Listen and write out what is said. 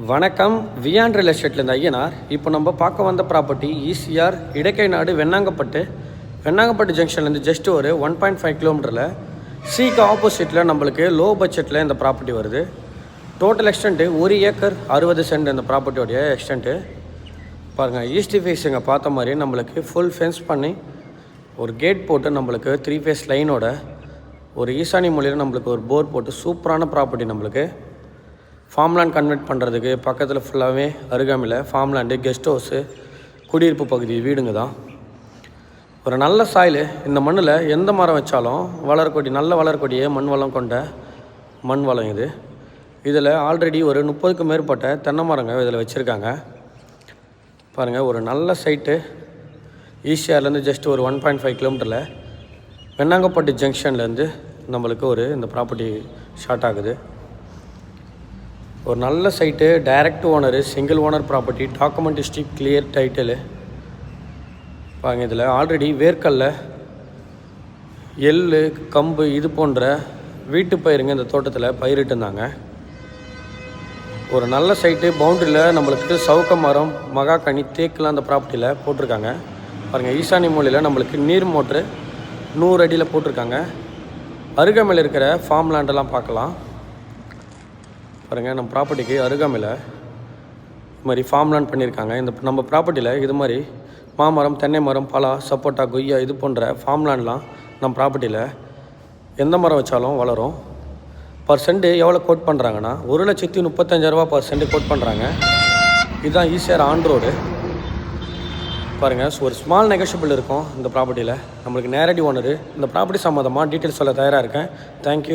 வணக்கம். வியான் ரியல் எஸ்டேட்லேருந்து ஐயனார். இப்போ நம்ம பார்க்க வந்த ப்ராப்பர்ட்டி ஈசிஆர் இடைக்கைநாடு வெண்ணாங்கப்பட்டு ஜங்ஷன்லேருந்து ஜஸ்ட் ஒரு 1.5 கிலோமீட்டரில் சிக்கு ஆப்போசிட்டில் நம்மளுக்கு லோ பட்ஜெட்டில் இந்த ப்ராப்பர்ட்டி வருது. டோட்டல் எக்ஸ்டென்ட்டு 1 ஏக்கர் 60 சென்ட் இந்த ப்ராப்பர்ட்டியோடைய எக்ஸ்டென்ட்டு பாருங்கள். ஈஸ்ட் ஃபேஸிங்க பார்த்த மாதிரி நம்மளுக்கு ஃபுல் ஃபென்ஸ் பண்ணி ஒரு கேட் போட்டு நம்மளுக்கு 3 ஃபேஸ் லைனோட ஒரு ஈசானி மூலையில் நம்மளுக்கு ஒரு போர் போட்டு சூப்பரான ப்ராப்பர்ட்டி. நம்மளுக்கு ஃபார்ம்லேண்ட் கன்வெர்ட் பண்ணுறதுக்கு பக்கத்தில் ஃபுல்லாகவே அருகாமையில் ஃபார்ம்லேண்டு, கெஸ்ட் ஹவுஸு, குடியிருப்பு பகுதி வீடுங்க தான். ஒரு நல்ல சாயில் இந்த மண்ணில் எந்த மரம் வச்சாலும் நல்ல வளரக்கூடிய மண் வளம் கொண்ட மண் வளம் இது. இதில் ஆல்ரெடி ஒரு 30க்கும் மேற்பட்ட தென்னை மரங்க இதில் வச்சுருக்காங்க பாருங்கள். ஒரு நல்ல சைட்டு ஈசிஆர்லேருந்து ஜஸ்ட் ஒரு 1.5 கிலோமீட்டரில் வெண்ணாங்கப்பட்டு ஜங்ஷன்லேருந்து நம்மளுக்கு இந்த ப்ராப்பர்ட்டி ஸ்டார்ட் ஆகுது. ஒரு நல்ல site, direct owner, single owner property, document history, clear title பாருங்கள். இதில் ஆல்ரெடி வேர்க்கல்ல, எள், கம்பு இது போன்ற வீட்டு பயிருங்க இந்த தோட்டத்தில் பயிரிட்டு இருந்தாங்க. ஒரு நல்ல சைட்டு, பவுண்டரியில் நம்மளுக்கு சவுக்க மரம், மகாக்கனி, தேக்கெலாம் அந்த ப்ராப்பர்ட்டியில் போட்டிருக்காங்க பாருங்கள். ஈசானி மூலையில் நம்மளுக்கு நீர் மோட்ரு 100 அடியில் போட்டிருக்காங்க. அருகாமையில் இருக்கிற ஃபார்ம் லேண்டெல்லாம் பார்க்கலாம் பாருங்கள். நம்ம ப்ராப்பர்ட்டிக்கு அருகாமையில் இது மாதிரி ஃபார்ம் லேண்ட் பண்ணியிருக்காங்க. நம்ம ப்ராப்பர்ட்டியில் இது மாதிரி மாமரம், தென்னை மரம், பலா, சப்போட்டா, கொய்யா இது போன்ற ஃபார்ம் லேண்ட்லாம் நம்ம ப்ராப்பர்ட்டியில் எந்த மரம் வச்சாலும் வளரும். பர் சென்ட் எவ்வளோ கோட் பண்ணுறாங்கன்னா 1,35,000 பர் சென்ட் கோட் பண்ணுறாங்க. இதுதான் ஈசிஆர் ஆன் ரோடு பாருங்கள். ஒரு ஸ்மால் நெகோஷியபிள் இருக்கும் இந்த ப்ராப்பர்ட்டியில். நம்மளுக்கு நேரடி ஓனரு இந்த ப்ராப்பர்ட்டி சம்மந்தமாக டீட்டெயில்ஸ் சொல்ல தயாராக இருக்கேன். தேங்க்யூ.